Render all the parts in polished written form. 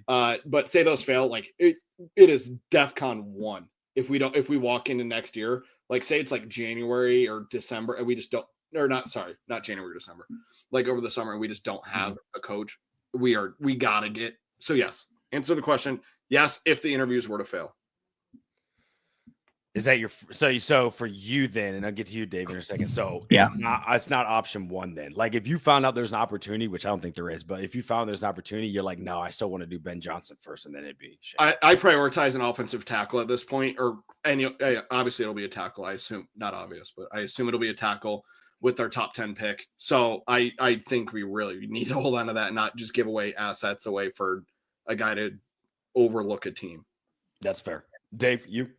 But say those fail, like it is DEFCON 1. If we walk into next year, like say it's like January or December, and we just don't, or not January or December, like over the summer, and we just don't have a coach. We gotta get. So yes, answer the question. Yes, if the interviews were to fail. Is that your so for you then, and I'll get to you, Dave, in a second. So it's not option one then. Like if you found out there's an opportunity, which I don't think there is, but if you found there's an opportunity, you're like, no, I still want to do Ben Johnson first, and then it'd be shit. I prioritize an offensive tackle at this point, obviously it'll be a tackle. I assume not obvious, but I assume it'll be a tackle with our top 10 pick. So I think we really need to hold on to that and not just give away assets away for a guy to overlook a team. That's fair. Dave, you?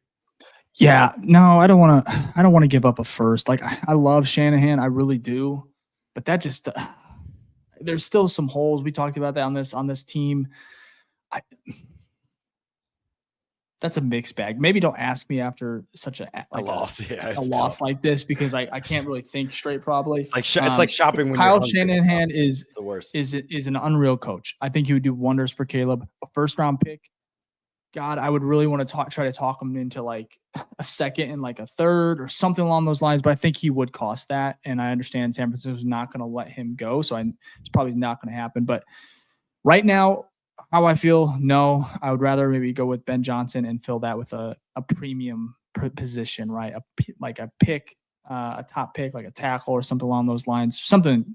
Yeah, no, I don't want to give up a first. Like I love Shanahan, I really do, but that just there's still some holes. We talked about that on this team. That's a mixed bag. Maybe don't ask me after such a loss, a loss like this, because I can't really think straight. Probably it's like shopping. When Kyle Shanahan is the worst. Is an unreal coach. I think he would do wonders for Caleb. A first round pick. God, I would really want to try to talk him into like a second and like a third or something along those lines. But I think he would cost that. And I understand San Francisco's not going to let him go. So it's probably not going to happen. But right now, how I feel, no, I would rather maybe go with Ben Johnson and fill that with a premium position, right? Like a pick, a top pick, like a tackle or something along those lines, something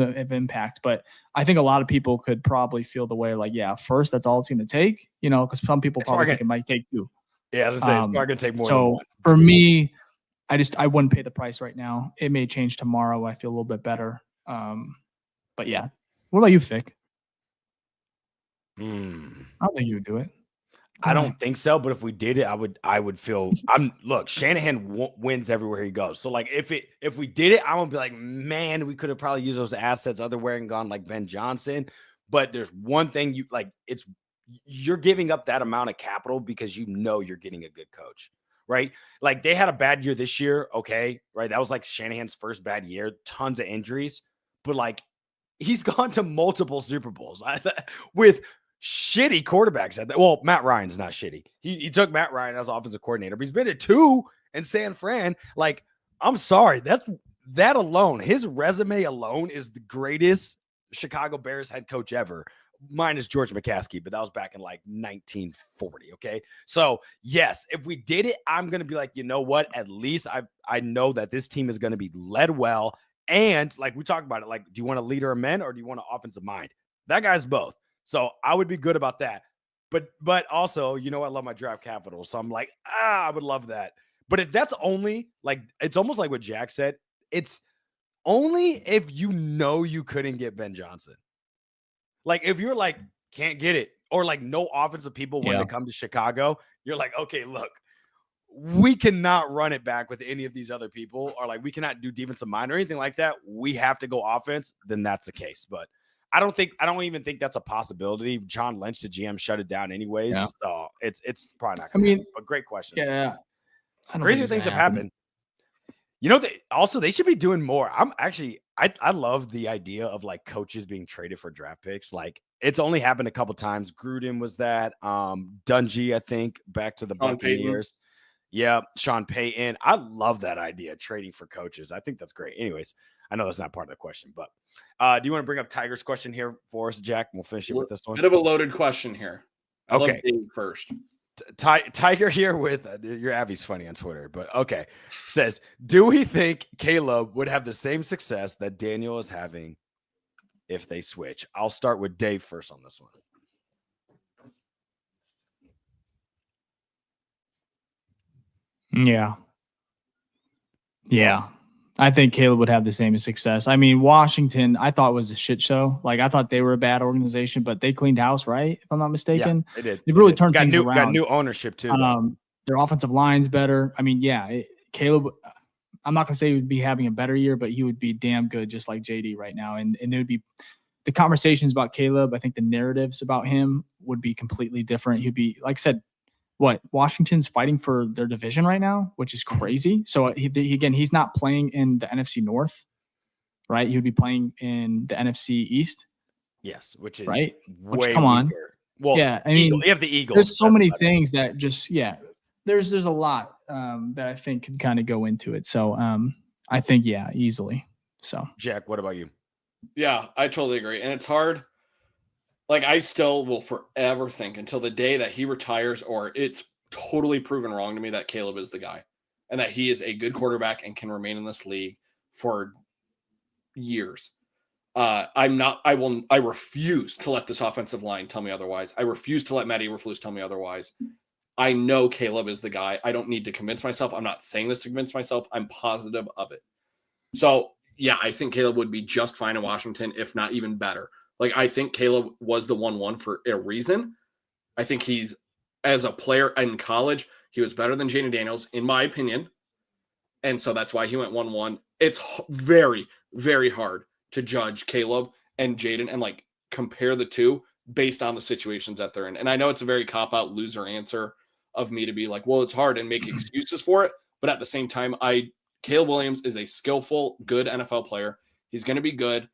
of impact. But I think a lot of people could probably feel the way like, yeah, first, that's all it's going to take, because some people probably think it might take two. Yeah, it's probably going to take more. So for me, I wouldn't pay the price right now. It may change tomorrow. I feel a little bit better. But yeah, what about you, Fick? I don't think you would do it. I don't think so, but if we did it, I would feel. Look, Shanahan wins everywhere he goes. So like, if we did it, I would be like, man, we could have probably used those assets otherwhere and gone like Ben Johnson. But there's one thing you're giving up that amount of capital because you're getting a good coach, right? Like they had a bad year this year, okay, right? That was like Shanahan's first bad year, tons of injuries, but like he's gone to multiple Super Bowls with shitty quarterbacks at that. Well, Matt Ryan's not shitty. He took Matt Ryan as offensive coordinator, but he's been to 2 in San Fran. Like, I'm sorry, that alone, his resume alone is the greatest Chicago Bears head coach ever. Minus George McCaskey, but that was back in like 1940. Okay. So yes, if we did it, I'm going to be like, you know what? At least I know that this team is going to be led well. And like we talked about it, like, do you want a leader of men or do you want an offensive mind? That guy's both. So I would be good about that. But also, I love my draft capital. So I'm like, I would love that. But if that's only like, it's almost like what Jack said. It's only if you couldn't get Ben Johnson. Like if you're like, can't get it, or like no offensive people want to come to Chicago, you're like, okay, look, we cannot run it back with any of these other people, or like we cannot do defensive mind or anything like that. We have to go offense. Then that's the case. But I don't even think that's a possibility. John Lynch, the GM, shut it down anyways. Yeah. So it's probably not going to happen. But great question. Yeah. Crazy things have happened. They should be doing more. I love the idea of like coaches being traded for draft picks. Like it's only happened a couple times. Gruden was that. Dungy, I think, back to the Buccaneers. Yeah, Sean Payton. I love that idea, trading for coaches. I think that's great. Anyways, I know that's not part of the question, but do you want to bring up Tiger's question here for us, Jack? We'll finish it with this one. Bit of a loaded question here. Okay. First. Tiger here with your Abby's funny on Twitter, but okay. Says, do we think Caleb would have the same success that Daniel is having if they switch? I'll start with Dave first on this one. Yeah. I think Caleb would have the same success. I mean, Washington, I thought was a shit show. Like I thought they were a bad organization, but they cleaned house, right? If I'm not mistaken. Yeah, they did. They've really turned things around. Got new ownership too. Their offensive line's better. I mean, Caleb, I'm not going to say he would be having a better year, but he would be damn good, just like JD right now. And there would be the conversations about Caleb. I think the narratives about him would be completely different. He'd be, like I said, Washington's fighting for their division right now, which is crazy. So he's not playing in the NFC North, right? He would be playing in the NFC East. Yes, which is right. Come on, Well, Yeah, I Eagle. mean, You have the Eagles. there's so many things that just there's a lot that I think could kind of go into it. So I think easily. So Jack, what about you? Yeah, I totally agree. And it's hard. Like, I still will forever think until the day that he retires or it's totally proven wrong to me that Caleb is the guy and that he is a good quarterback and can remain in this league for years. I refuse to let this offensive line tell me otherwise. I refuse to let Matt Eberflus tell me otherwise. I know Caleb is the guy. I don't need to convince myself. I'm not saying this to convince myself. I'm positive of it. So, yeah, I think Caleb would be just fine in Washington, if not even better. Like, I think Caleb was the 1-1 for a reason. I think he's, as a player in college, he was better than Jaden Daniels, in my opinion. And so that's why he went 1-1. It's very, very hard to judge Caleb and Jaden and like compare the two based on the situations that they're in. And I know it's a very cop-out loser answer of me to be like, well, it's hard and make excuses for it. But at the same time, Caleb Williams is a skillful, good NFL player. He's going to be good.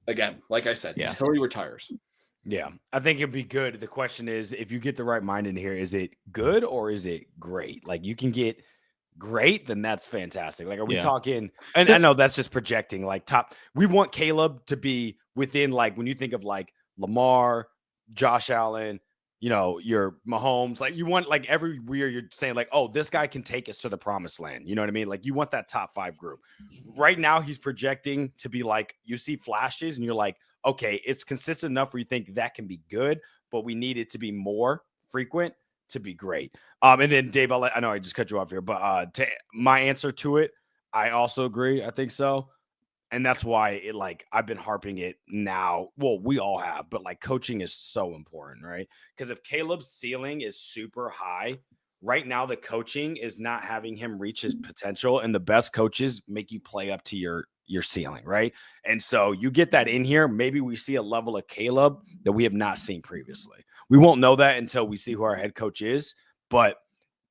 Again, like I said, until he retires. Yeah, I think it'd be good. The question is, if you get the right mind in here, is it good or is it great? Like, you can get great, then that's fantastic. Like, are we talking? And I know that's just projecting. Like, top, we want Caleb to be within, like, when you think of like Lamar, Josh Allen, your Mahomes, like, you want, like, every year you're saying like, oh, this guy can take us to the promised land. You know what I mean? Like, you want that top 5 group. Right now, he's projecting to be like, you see flashes and you're like, okay, it's consistent enough where you think that can be good, but we need it to be more frequent to be great. And then Dave, I know I just cut you off here, but my answer to it, I also agree. I think so. And that's why I've been harping it now. Well, we all have, but like, coaching is so important, right? Because if Caleb's ceiling is super high, right now the coaching is not having him reach his potential, and the best coaches make you play up to your ceiling, right? And so you get that in here, maybe we see a level of Caleb that we have not seen previously. We won't know that until we see who our head coach is, but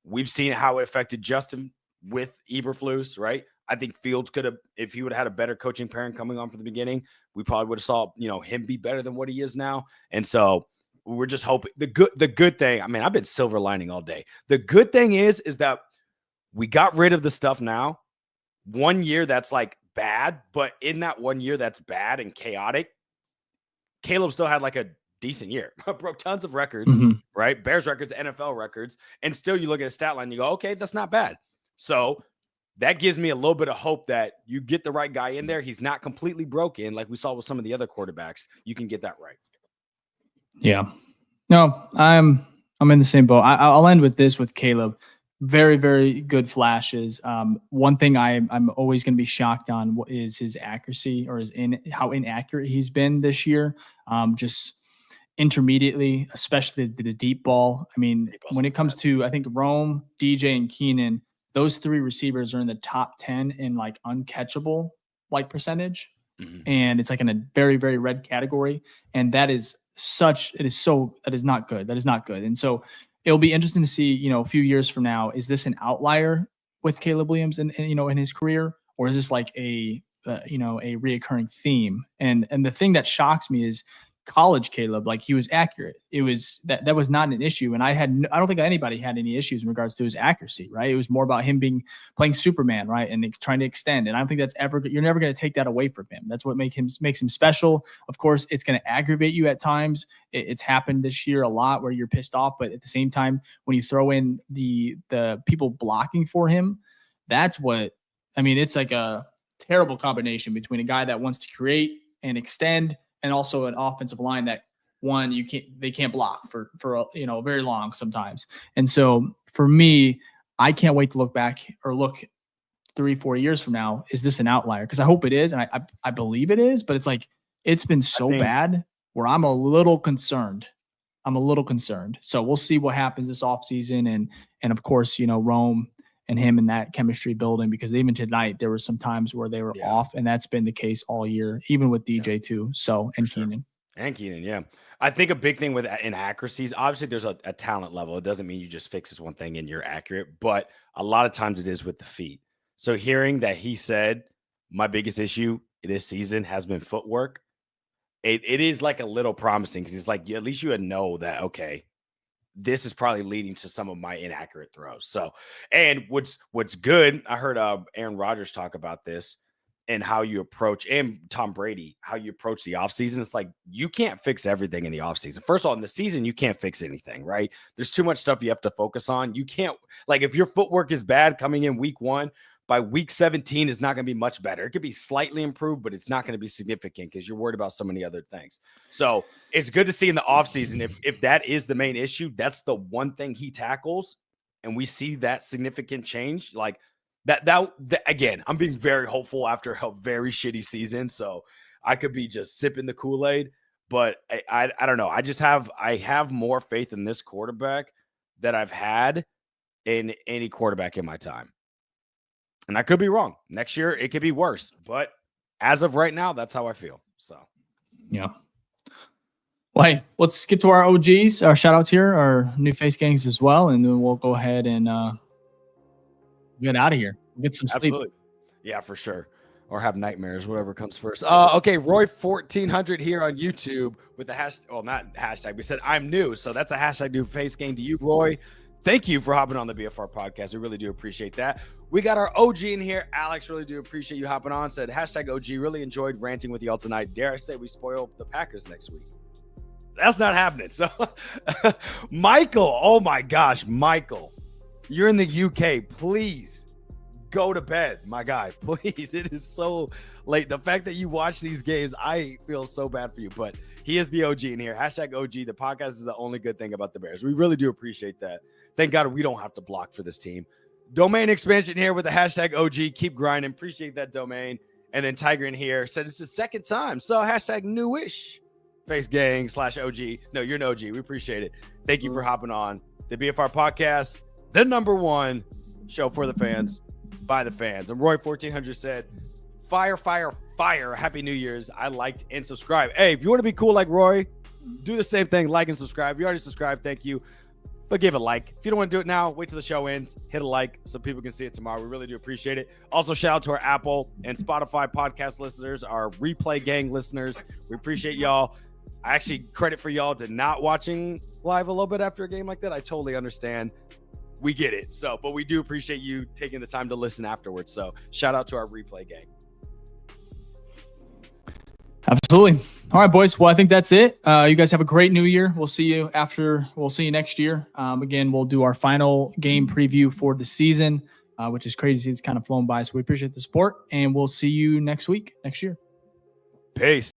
we've seen how it affected Justin with Eberflus, right? I think Fields could have, if he would have had a better coaching pairing coming on from the beginning, we probably would have saw, him be better than what he is now. And so we're just hoping the good thing. I mean, I've been silver lining all day. The good thing is that we got rid of the stuff now. 1 year that's like bad, but in that 1 year that's bad and chaotic, Caleb still had like a decent year. Broke tons of records, right? Bears records, NFL records, and still you look at a stat line, you go, okay, that's not bad. So that gives me a little bit of hope that you get the right guy in there. He's not completely broken like we saw with some of the other quarterbacks. You can get that right. Yeah. No, I'm in the same boat. I'll end with this with Caleb. Very, very good flashes. One thing I'm always going to be shocked on is his accuracy, or how inaccurate he's been this year. Just intermediately, especially the deep ball. I mean, when it comes to, I think Rome, DJ, and Keenan, those 3 receivers are in the top 10 in like uncatchable like percentage. And it's like in a very, very red category. And that is not good. That is not good. And so it'll be interesting to see, a few years from now, is this an outlier with Caleb Williams in his career, or is this like a reoccurring theme? And the thing that shocks me is college Caleb, like, he was accurate. It was that was not an issue. And I don't think anybody had any issues in regards to his accuracy, right? It was more about him playing Superman, right? And trying to extend. And I don't think you're never going to take that away from him. That's what makes him special. Of course, it's going to aggravate you at times. It's happened this year a lot where you're pissed off, but at the same time, when you throw in the people blocking for him, that's what, I mean, it's like a terrible combination between a guy that wants to create and extend, and also an offensive line that they can't block for very long sometimes. And so for me, I can't wait to look 3-4 years from now. Is this an outlier? Because I hope it is, and I believe it is. But it's like, it's been so bad where I'm a little concerned. So we'll see what happens this offseason, and of course, Rome and him and that chemistry building, because even tonight there were some times where they were off, and that's been the case all year, even with DJ too. So, and Keenan. And Keenan, yeah. I think a big thing with inaccuracies, obviously there's a talent level. It doesn't mean you just fix this one thing and you're accurate, but a lot of times it is with the feet. So hearing that he said, my biggest issue this season has been footwork, it is like a little promising because it's like at least you would know that, okay, this is probably leading to some of my inaccurate throws. So, and what's good, I heard Aaron Rodgers talk about this and how you approach, and Tom Brady, how you approach the offseason. It's like you can't fix everything in the offseason. First of all, in the season, you can't fix anything, right? There's too much stuff you have to focus on. You can't, like, if your footwork is bad coming in week 1, by week 17 is not going to be much better. It could be slightly improved, but it's not going to be significant because you're worried about so many other things. So it's good to see in the offseason, if that is the main issue, that's the one thing he tackles, and we see that significant change. Like that again, I'm being very hopeful after a very shitty season. So I could be just sipping the Kool-Aid, but I don't know. I have more faith in this quarterback that I've had in any quarterback in my time. And I could be wrong. Next year, it could be worse. But as of right now, that's how I feel. So, yeah. Well, hey, let's get to our OGs, our shout outs here, our new face gangs as well. And then we'll go ahead and get out of here. Get some sleep. Absolutely. Yeah, for sure. Or have nightmares, whatever comes first. Okay, Roy 1400 here on YouTube with the hashtag. Well, not hashtag. We said I'm new. So that's a hashtag new face gang to you, Roy. Thank you for hopping on the BFR podcast. We really do appreciate that. We got our OG in here. Alex, really do appreciate you hopping on. Said hashtag OG, really enjoyed ranting with y'all tonight. Dare I say we spoil the Packers next week? That's not happening. So, Michael, oh my gosh, Michael, you're in the UK. Please go to bed, my guy. Please. It is so late. The fact that you watch these games, I feel so bad for you, but he is the OG in here. Hashtag OG. The podcast is the only good thing about the Bears. We really do appreciate that. Thank God we don't have to block for this team. Domain expansion here with the hashtag OG. Keep grinding. Appreciate that domain. And then Tiger in here said it's his second time. So hashtag newish. Face gang /OG. No, you're an OG. We appreciate it. Thank you for hopping on the BFR podcast, the number one show for the fans, by the fans. And Roy 1400 said, fire, fire, fire. Happy New Year's. I liked and subscribe. Hey, if you want to be cool like Roy, do the same thing. Like and subscribe. If you already subscribed, thank you. But give a like. If you don't want to do it now, wait till the show ends. Hit a like so people can see it tomorrow. We really do appreciate it. Also, shout out to our Apple and Spotify podcast listeners, our replay gang listeners. We appreciate y'all. I actually credit for y'all to not watching live a little bit after a game like that. I totally understand. We get it. So, but we do appreciate you taking the time to listen afterwards. So shout out to our replay gang. Absolutely. All right, boys. Well, I think that's it. You guys have a great new year. We'll see you next year. Again, we'll do our final game preview for the season, which is crazy. It's kind of flown by. So we appreciate the support, and we'll see you next year. Peace.